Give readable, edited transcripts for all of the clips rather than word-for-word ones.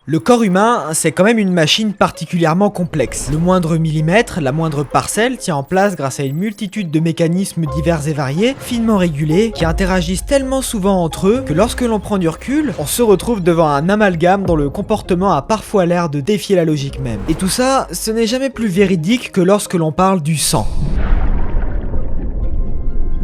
Le corps humain, c'est quand même une machine particulièrement complexe. Le moindre millimètre, la moindre parcelle tient en place grâce à une multitude de mécanismes divers et variés, finement régulés, qui interagissent tellement souvent entre eux que lorsque l'on prend du recul, on se retrouve devant un amalgame dont le comportement a parfois l'air de défier la logique même. Et tout ça, ce n'est jamais plus véridique que lorsque l'on parle du sang.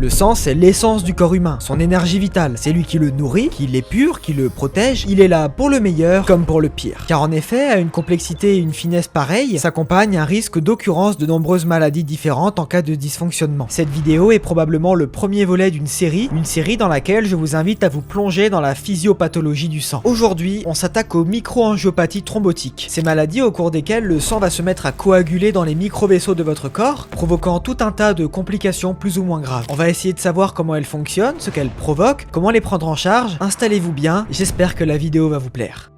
Le sang, c'est l'essence du corps humain, son énergie vitale. C'est lui qui le nourrit, qui l'épure, qui le protège. Il est là pour le meilleur comme pour le pire. Car en effet, à une complexité et une finesse pareilles, s'accompagne un risque d'occurrence de nombreuses maladies différentes en cas de dysfonctionnement. Cette vidéo est probablement le premier volet d'une série dans laquelle je vous invite à vous plonger dans la physiopathologie du sang. Aujourd'hui, on s'attaque aux microangiopathies thrombotiques. Ces maladies au cours desquelles le sang va se mettre à coaguler dans les micro-vaisseaux de votre corps, provoquant tout un tas de complications plus ou moins graves. On va essayer de savoir comment elles fonctionnent, ce qu'elles provoquent, comment les prendre en charge. Installez-vous bien, j'espère que la vidéo va vous plaire.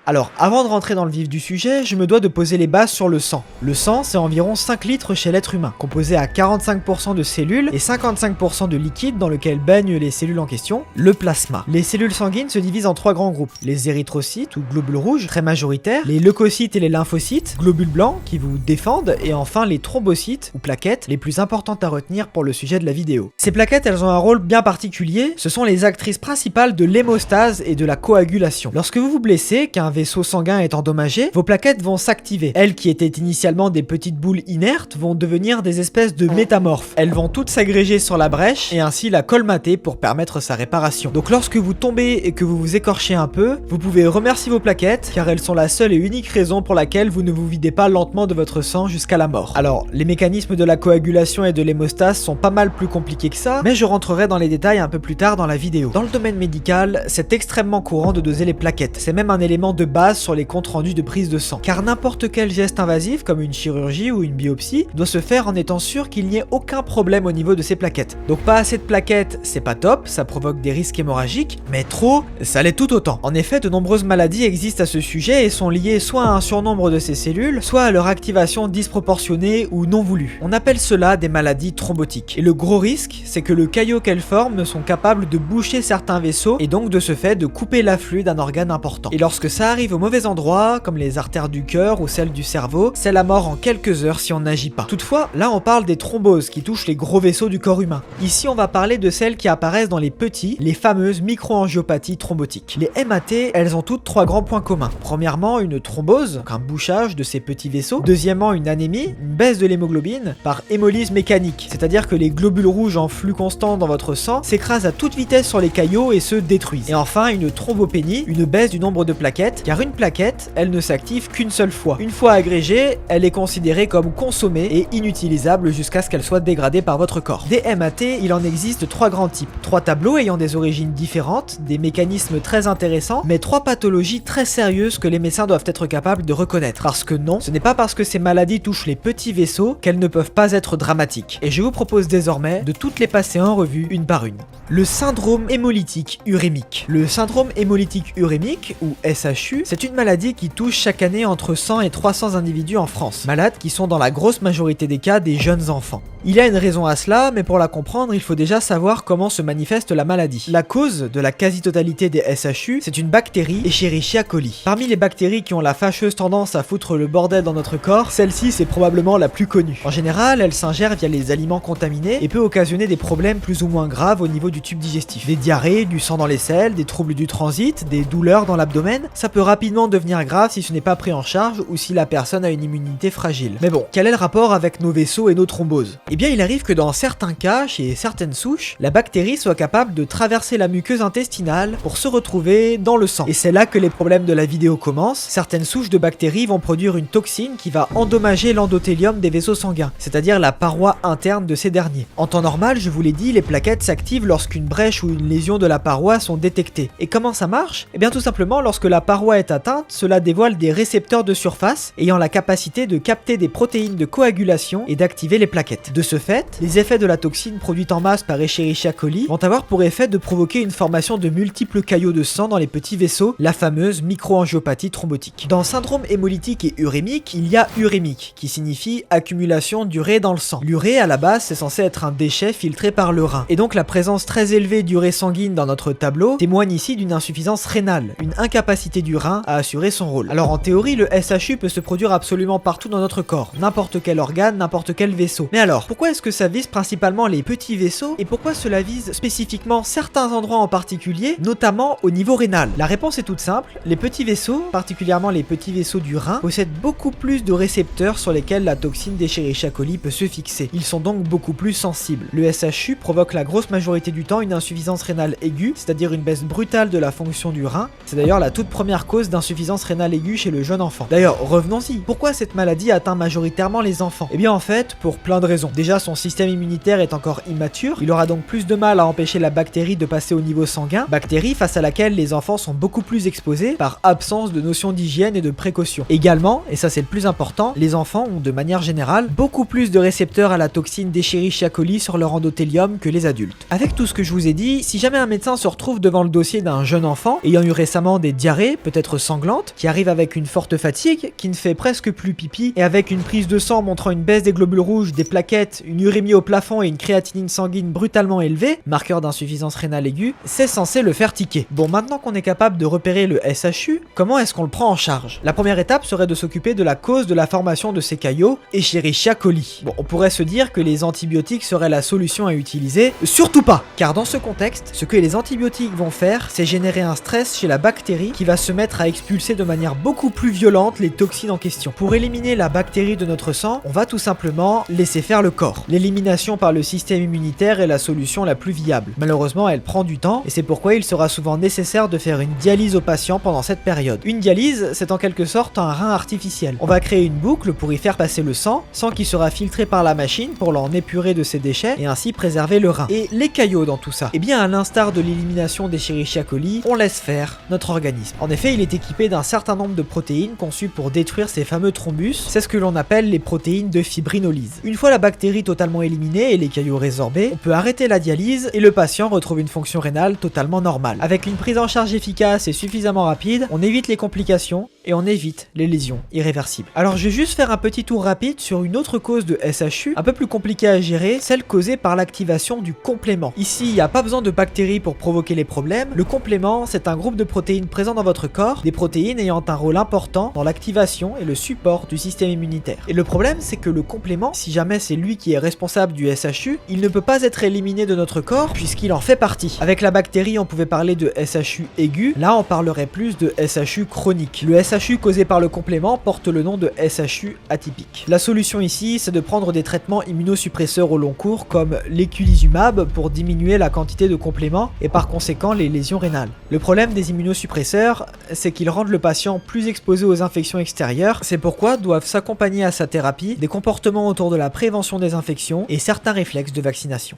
Alors, avant de rentrer dans le vif du sujet, je me dois de poser les bases sur le sang. Le sang, c'est environ 5 litres chez l'être humain, composé à 45% de cellules et 55% de liquide dans lequel baignent les cellules en question, le plasma. Les cellules sanguines se divisent en 3 grands groupes. Les érythrocytes, ou globules rouges, très majoritaires, les leucocytes et les lymphocytes, globules blancs, qui vous défendent, et enfin les thrombocytes, ou plaquettes, les plus importantes à retenir pour le sujet de la vidéo. Ces plaquettes, elles ont un rôle bien particulier, ce sont les actrices principales de l'hémostase et de la coagulation. Lorsque vous vous blessez, qu'un vaisseau sanguin est endommagé, vos plaquettes vont s'activer. Elles qui étaient initialement des petites boules inertes vont devenir des espèces de métamorphes. Elles vont toutes s'agréger sur la brèche et ainsi la colmater pour permettre sa réparation. Donc lorsque vous tombez et que vous vous écorchez un peu, vous pouvez remercier vos plaquettes car elles sont la seule et unique raison pour laquelle vous ne vous videz pas lentement de votre sang jusqu'à la mort. Alors, les mécanismes de la coagulation et de l'hémostase sont pas mal plus compliqués que ça, mais je rentrerai dans les détails un peu plus tard dans la vidéo. Dans le domaine médical, c'est extrêmement courant de doser les plaquettes. C'est même un élément de base sur les comptes rendus de prise de sang. Car n'importe quel geste invasif, comme une chirurgie ou une biopsie, doit se faire en étant sûr qu'il n'y ait aucun problème au niveau de ces plaquettes. Donc pas assez de plaquettes, c'est pas top, ça provoque des risques hémorragiques, mais trop, ça l'est tout autant. En effet, de nombreuses maladies existent à ce sujet et sont liées soit à un surnombre de ces cellules, soit à leur activation disproportionnée ou non voulue. On appelle cela des maladies thrombotiques. Et le gros risque, c'est que le caillot qu'elles forment sont capables de boucher certains vaisseaux et donc de ce fait de couper l'afflux d'un organe important. Et lorsque ça arrive au mauvais endroits, comme les artères du cœur ou celles du cerveau, c'est la mort en quelques heures si on n'agit pas. Toutefois, là on parle des thromboses qui touchent les gros vaisseaux du corps humain. Ici on va parler de celles qui apparaissent dans les petits, les fameuses microangiopathies thrombotiques. Les MAT, elles ont toutes 3 grands points communs. Premièrement, une thrombose, donc un bouchage de ces petits vaisseaux. Deuxièmement, une anémie, une baisse de l'hémoglobine par hémolyse mécanique, c'est-à-dire que les globules rouges en flux constant dans votre sang s'écrasent à toute vitesse sur les caillots et se détruisent. Et enfin, une thrombopénie, une baisse du nombre de plaquettes, car une plaquette, elle ne s'active qu'une seule fois. Une fois agrégée, elle est considérée comme consommée et inutilisable jusqu'à ce qu'elle soit dégradée par votre corps. Des MAT, il en existe 3 grands types. 3 tableaux ayant des origines différentes, des mécanismes très intéressants, mais 3 pathologies très sérieuses que les médecins doivent être capables de reconnaître. Parce que non, ce n'est pas parce que ces maladies touchent les petits vaisseaux qu'elles ne peuvent pas être dramatiques. Et je vous propose désormais de toutes les passer en revue une par une. Le syndrome hémolytique urémique. Le syndrome hémolytique urémique, ou SHU, c'est une maladie qui touche chaque année entre 100 et 300 individus en France, malades qui sont dans la grosse majorité des cas des jeunes enfants. Il y a une raison à cela, mais pour la comprendre, il faut déjà savoir comment se manifeste la maladie. La cause de la quasi-totalité des SHU, c'est une bactérie, Escherichia coli. Parmi les bactéries qui ont la fâcheuse tendance à foutre le bordel dans notre corps, celle-ci c'est probablement la plus connue. En général, elle s'ingère via les aliments contaminés et peut occasionner des problèmes plus ou moins graves au niveau du tube digestif. Des diarrhées, du sang dans les selles, des troubles du transit, des douleurs dans l'abdomen, ça peut rapidement devenir grave si ce n'est pas pris en charge ou si la personne a une immunité fragile. Mais bon, quel est le rapport avec nos vaisseaux et nos thromboses ? Eh bien, il arrive que dans certains cas, chez certaines souches, la bactérie soit capable de traverser la muqueuse intestinale pour se retrouver dans le sang. Et c'est là que les problèmes de la vidéo commencent. Certaines souches de bactéries vont produire une toxine qui va endommager l'endothélium des vaisseaux sanguins, c'est-à-dire la paroi interne de ces derniers. En temps normal, je vous l'ai dit, les plaquettes s'activent lorsqu'une brèche ou une lésion de la paroi sont détectées. Et comment ça marche ? Eh bien tout simplement, lorsque la paroi est atteinte, cela dévoile des récepteurs de surface ayant la capacité de capter des protéines de coagulation et d'activer les plaquettes. De ce fait, les effets de la toxine produite en masse par Escherichia coli vont avoir pour effet de provoquer une formation de multiples caillots de sang dans les petits vaisseaux, la fameuse microangiopathie thrombotique. Dans syndrome hémolytique et urémique, il y a urémique, qui signifie accumulation d'urée dans le sang. L'urée, à la base, c'est censé être un déchet filtré par le rein. Et donc la présence très élevée d'urée sanguine dans notre tableau témoigne ici d'une insuffisance rénale, une incapacité du rein à assurer son rôle. Alors en théorie, le SHU peut se produire absolument partout dans notre corps, n'importe quel organe, n'importe quel vaisseau. Mais alors, pourquoi est-ce que ça vise principalement les petits vaisseaux et pourquoi cela vise spécifiquement certains endroits en particulier, notamment au niveau rénal? La réponse est toute simple, les petits vaisseaux, particulièrement les petits vaisseaux du rein, possèdent beaucoup plus de récepteurs sur lesquels la toxine d'Escherichia coli peut se fixer. Ils sont donc beaucoup plus sensibles. Le SHU provoque la grosse majorité du temps une insuffisance rénale aiguë, c'est-à-dire une baisse brutale de la fonction du rein. C'est d'ailleurs la toute première cause d'insuffisance rénale aiguë chez le jeune enfant. D'ailleurs, revenons-y. Pourquoi cette maladie atteint majoritairement les enfants? Eh bien en fait, pour plein de raisons. Déjà, son système immunitaire est encore immature, il aura donc plus de mal à empêcher la bactérie de passer au niveau sanguin, bactérie face à laquelle les enfants sont beaucoup plus exposés par absence de notion d'hygiène et de précaution. Également, et ça c'est le plus important, les enfants ont de manière générale beaucoup plus de récepteurs à la toxine d'Escherichia coli sur leur endothélium que les adultes. Avec tout ce que je vous ai dit, si jamais un médecin se retrouve devant le dossier d'un jeune enfant ayant eu récemment des diarrhées, peut-être sanglantes, qui arrive avec une forte fatigue, qui ne fait presque plus pipi, et avec une prise de sang montrant une baisse des globules rouges, des plaquettes, une urémie au plafond et une créatinine sanguine brutalement élevée, marqueur d'insuffisance rénale aiguë, c'est censé le faire tiquer. Bon, maintenant qu'on est capable de repérer le SHU, comment est-ce qu'on le prend en charge? La première étape serait de s'occuper de la cause de la formation de ces caillots, Escherichia coli. Bon, on pourrait se dire que les antibiotiques seraient la solution à utiliser, surtout pas, car dans ce contexte, ce que les antibiotiques vont faire, c'est générer un stress chez la bactérie qui va se mettre à expulser de manière beaucoup plus violente les toxines en question. Pour éliminer la bactérie de notre sang, on va tout simplement laisser faire le corps. L'élimination par le système immunitaire est la solution la plus viable. Malheureusement, elle prend du temps et c'est pourquoi il sera souvent nécessaire de faire une dialyse au patient pendant cette période. Une dialyse, c'est en quelque sorte un rein artificiel. On va créer une boucle pour y faire passer le sang qui sera filtré par la machine pour l'en épurer de ses déchets et ainsi préserver le rein. Et les caillots dans tout ça? Eh bien, à l'instar de l'élimination d'Escherichia coli, on laisse faire notre organisme. En effet, il est équipé d'un certain nombre de protéines conçues pour détruire ces fameux thrombus. C'est ce que l'on appelle les protéines de fibrinolyse. Une fois la bactérie totalement éliminée et les caillots résorbés, on peut arrêter la dialyse et le patient retrouve une fonction rénale totalement normale. Avec une prise en charge efficace et suffisamment rapide, on évite les complications et on évite les lésions irréversibles. Alors je vais juste faire un petit tour rapide sur une autre cause de SHU, un peu plus compliquée à gérer, celle causée par l'activation du complément. Ici, il n'y a pas besoin de bactéries pour provoquer les problèmes. Le complément, c'est un groupe de protéines présents dans votre corps, des protéines ayant un rôle important dans l'activation et le support du système immunitaire. Et le problème, c'est que le complément, si jamais c'est lui qui est responsable du SHU, il ne peut pas être éliminé de notre corps puisqu'il en fait partie. Avec la bactérie, on pouvait parler de SHU aigu, là on parlerait plus de SHU chronique. Le SHU causé par le complément porte le nom de SHU atypique. La solution ici, c'est de prendre des traitements immunosuppresseurs au long cours comme l'éculizumab pour diminuer la quantité de compléments et par conséquent les lésions rénales. Le problème des immunosuppresseurs, c'est qu'ils rendent le patient plus exposé aux infections extérieures, c'est pourquoi doivent s'accompagner à sa thérapie des comportements autour de la prévention des infections et certains réflexes de vaccination.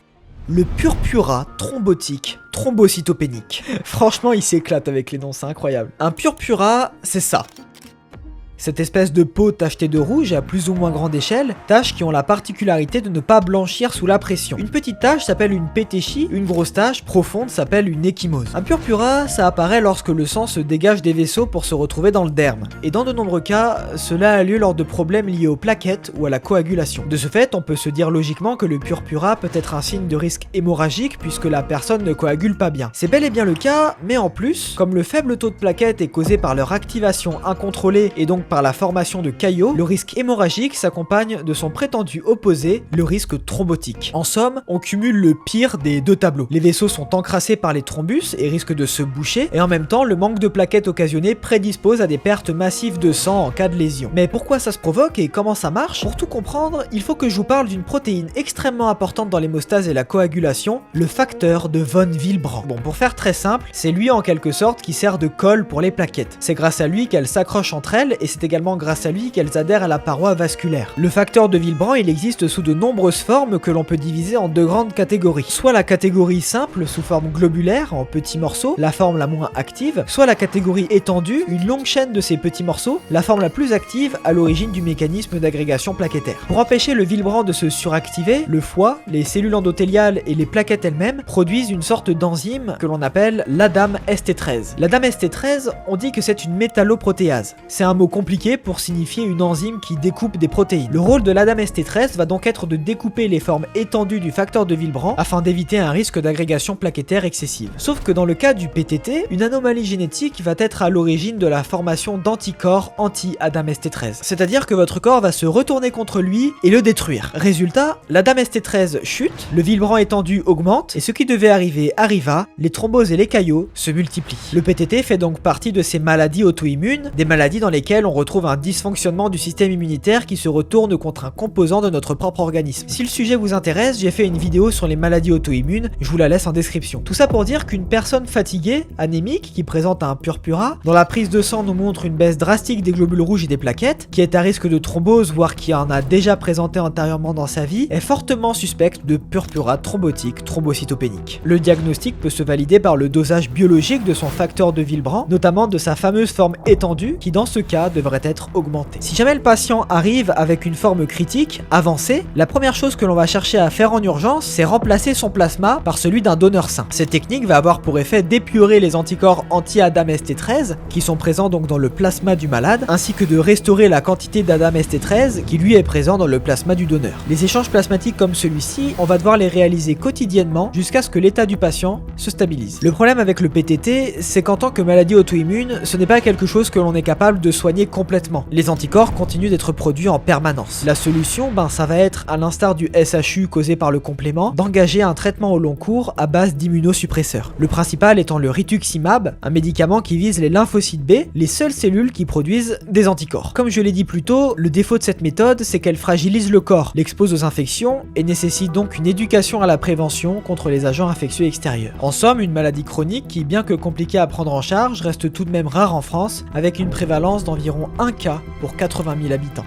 Le purpura thrombotique thrombocytopénique. Franchement, il s'éclate avec les noms, c'est incroyable. Un purpura, c'est ça. Cette espèce de peau tachetée de rouge à plus ou moins grande échelle, taches qui ont la particularité de ne pas blanchir sous la pression. Une petite tache s'appelle une pétéchie, une grosse tache profonde s'appelle une échymose. Un purpura, ça apparaît lorsque le sang se dégage des vaisseaux pour se retrouver dans le derme. Et dans de nombreux cas, cela a lieu lors de problèmes liés aux plaquettes ou à la coagulation. De ce fait, on peut se dire logiquement que le purpura peut être un signe de risque hémorragique puisque la personne ne coagule pas bien. C'est bel et bien le cas, mais en plus, comme le faible taux de plaquettes est causé par leur activation incontrôlée et donc par la formation de caillots, le risque hémorragique s'accompagne de son prétendu opposé, le risque thrombotique. En somme, on cumule le pire des deux tableaux. Les vaisseaux sont encrassés par les thrombus et risquent de se boucher, et en même temps, le manque de plaquettes occasionné prédispose à des pertes massives de sang en cas de lésion. Mais pourquoi ça se provoque et comment ça marche? Pour tout comprendre, il faut que je vous parle d'une protéine extrêmement importante dans l'hémostase et la coagulation, le facteur de von Willebrand. Bon, pour faire très simple, c'est lui en quelque sorte qui sert de colle pour les plaquettes. C'est grâce à lui qu'elles s'accrochent entre elles et c'est c'est également grâce à lui qu'elles adhèrent à la paroi vasculaire. Le facteur de Willebrand, il existe sous de nombreuses formes que l'on peut diviser en deux grandes catégories. Soit la catégorie simple sous forme globulaire en petits morceaux, la forme la moins active, soit la catégorie étendue, une longue chaîne de ces petits morceaux, la forme la plus active à l'origine du mécanisme d'agrégation plaquettaire. Pour empêcher le Willebrand de se suractiver, le foie, les cellules endothéliales et les plaquettes elles-mêmes produisent une sorte d'enzyme que l'on appelle l'ADAM ST13. L'ADAM ST13, on dit que c'est une métalloprotéase. C'est un mot compliqué pour signifier une enzyme qui découpe des protéines. Le rôle de l'ADAM ST13 va donc être de découper les formes étendues du facteur de Willebrand afin d'éviter un risque d'agrégation plaquettaire excessive. Sauf que dans le cas du PTT, une anomalie génétique va être à l'origine de la formation d'anticorps anti-ADAM ST13. C'est-à-dire que votre corps va se retourner contre lui et le détruire. Résultat, l'ADAM ST13 chute, le Willebrand étendu augmente et ce qui devait arriver arriva, les thromboses et les caillots se multiplient. Le PTT fait donc partie de ces maladies auto-immunes, des maladies dans lesquelles on retrouve un dysfonctionnement du système immunitaire qui se retourne contre un composant de notre propre organisme. Si le sujet vous intéresse, j'ai fait une vidéo sur les maladies auto-immunes, je vous la laisse en description. Tout ça pour dire qu'une personne fatiguée, anémique, qui présente un purpura, dont la prise de sang nous montre une baisse drastique des globules rouges et des plaquettes, qui est à risque de thrombose, voire qui en a déjà présenté antérieurement dans sa vie, est fortement suspecte de purpura thrombotique thrombocytopénique. Le diagnostic peut se valider par le dosage biologique de son facteur de Willebrand, notamment de sa fameuse forme étendue, qui dans ce cas devrait être augmentée. Si jamais le patient arrive avec une forme critique, avancée, la première chose que l'on va chercher à faire en urgence, c'est remplacer son plasma par celui d'un donneur sain. Cette technique va avoir pour effet d'épurer les anticorps anti-ADAM ST13, qui sont présents donc dans le plasma du malade, ainsi que de restaurer la quantité d'ADAM ST13 qui lui est présent dans le plasma du donneur. Les échanges plasmatiques comme celui-ci, on va devoir les réaliser quotidiennement jusqu'à ce que l'état du patient se stabilise. Le problème avec le PTT, c'est qu'en tant que maladie auto-immune, ce n'est pas quelque chose que l'on est capable de soigner complètement. Les anticorps continuent d'être produits en permanence. La solution, ça va être, à l'instar du SHU causé par le complément, d'engager un traitement au long cours à base d'immunosuppresseurs. Le principal étant le rituximab, un médicament qui vise les lymphocytes B, les seules cellules qui produisent des anticorps. Comme je l'ai dit plus tôt, le défaut de cette méthode, c'est qu'elle fragilise le corps, l'expose aux infections et nécessite donc une éducation à la prévention contre les agents infectieux extérieurs. En somme, une maladie chronique qui, bien que compliquée à prendre en charge, reste tout de même rare en France, avec une prévalence d'environ 1 cas pour 80 000 habitants.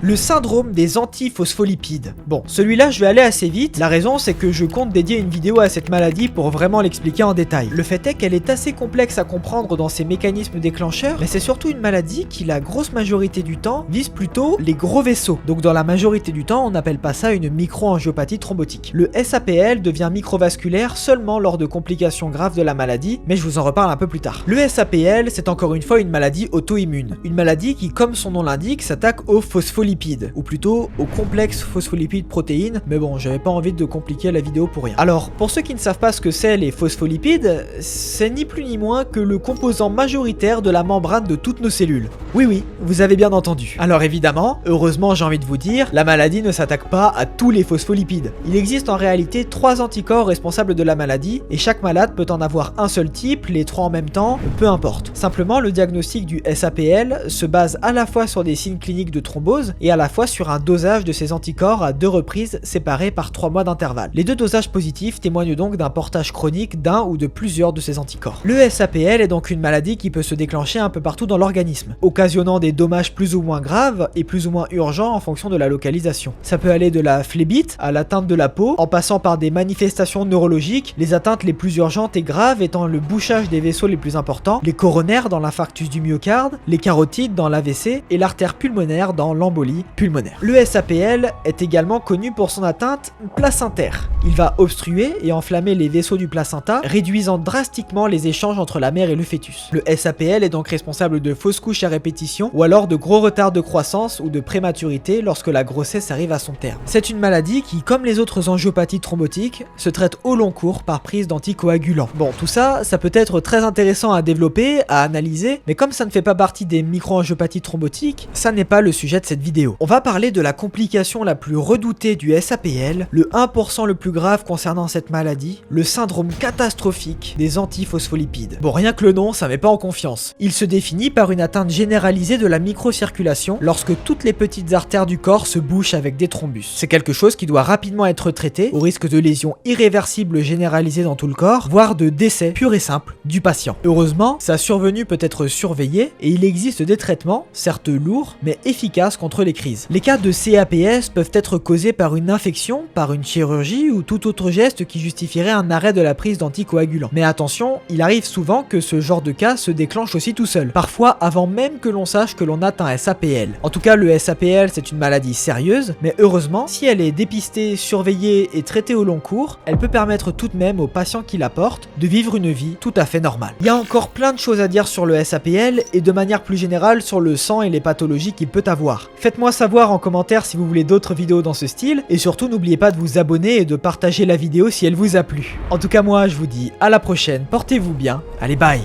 Le syndrome des antiphospholipides. Bon, celui-là je vais aller assez vite, la raison c'est que je compte dédier une vidéo à cette maladie pour vraiment l'expliquer en détail. Le fait est qu'elle est assez complexe à comprendre dans ses mécanismes déclencheurs, mais c'est surtout une maladie qui la grosse majorité du temps vise plutôt les gros vaisseaux. Donc dans la majorité du temps on n'appelle pas ça une microangiopathie thrombotique. Le SAPL devient microvasculaire seulement lors de complications graves de la maladie, mais je vous en reparle un peu plus tard. Le SAPL c'est encore une fois une maladie auto-immune. Une maladie qui, comme son nom l'indique, s'attaque aux phospholipides, ou plutôt au complexe phospholipide protéines, mais bon, j'avais pas envie de compliquer la vidéo pour rien. Alors, pour ceux qui ne savent pas ce que c'est les phospholipides, c'est ni plus ni moins que le composant majoritaire de la membrane de toutes nos cellules. Oui, vous avez bien entendu. Alors évidemment, heureusement j'ai envie de vous dire, la maladie ne s'attaque pas à tous les phospholipides. Il existe en réalité 3 anticorps responsables de la maladie, et chaque malade peut en avoir un seul type, les 3 en même temps, peu importe. Simplement, le diagnostic du SAPL se base à la fois sur des signes cliniques de thrombose, et à la fois sur un dosage de ces anticorps à 2 reprises séparées par 3 mois d'intervalle. Les 2 dosages positifs témoignent donc d'un portage chronique d'un ou de plusieurs de ces anticorps. Le SAPL est donc une maladie qui peut se déclencher un peu partout dans l'organisme, occasionnant des dommages plus ou moins graves et plus ou moins urgents en fonction de la localisation. Ça peut aller de la phlébite à l'atteinte de la peau, en passant par des manifestations neurologiques, les atteintes les plus urgentes et graves étant le bouchage des vaisseaux les plus importants, les coronaires dans l'infarctus du myocarde, les carotides dans l'AVC et l'artère pulmonaire dans l'embolie pulmonaire. Le SAPL est également connu pour son atteinte placentaire. Il va obstruer et enflammer les vaisseaux du placenta, réduisant drastiquement les échanges entre la mère et le fœtus. Le SAPL est donc responsable de fausses couches à répétition ou alors de gros retards de croissance ou de prématurité lorsque la grossesse arrive à son terme. C'est une maladie qui, comme les autres angiopathies thrombotiques, se traite au long cours par prise d'anticoagulants. Bon, tout ça, ça peut être très intéressant à développer, à analyser, mais comme ça ne fait pas partie des microangiopathies thrombotiques, ça n'est pas le sujet de cette vidéo. vidéo. On va parler de la complication la plus redoutée du SAPL, le 1% le plus grave concernant cette maladie, le syndrome catastrophique des antiphospholipides. Bon, rien que le nom, ça met pas en confiance. Il se définit par une atteinte généralisée de la microcirculation lorsque toutes les petites artères du corps se bouchent avec des thrombus. C'est quelque chose qui doit rapidement être traité au risque de lésions irréversibles généralisées dans tout le corps, voire de décès pur et simple du patient. Heureusement, sa survenue peut être surveillée et il existe des traitements, certes lourds, mais efficaces contre les crises. Les cas de CAPS peuvent être causés par une infection, par une chirurgie ou tout autre geste qui justifierait un arrêt de la prise d'anticoagulants. Mais attention, il arrive souvent que ce genre de cas se déclenche aussi tout seul, parfois avant même que l'on sache que l'on a un SAPL. En tout cas, le SAPL, c'est une maladie sérieuse, mais heureusement, si elle est dépistée, surveillée et traitée au long cours, elle peut permettre tout de même aux patients qui la portent de vivre une vie tout à fait normale. Il y a encore plein de choses à dire sur le SAPL et de manière plus générale sur le sang et les pathologies qu'il peut avoir. Faites-moi savoir en commentaire si vous voulez d'autres vidéos dans ce style et surtout n'oubliez pas de vous abonner et de partager la vidéo si elle vous a plu. En tout cas moi je vous dis à la prochaine, portez-vous bien, allez bye.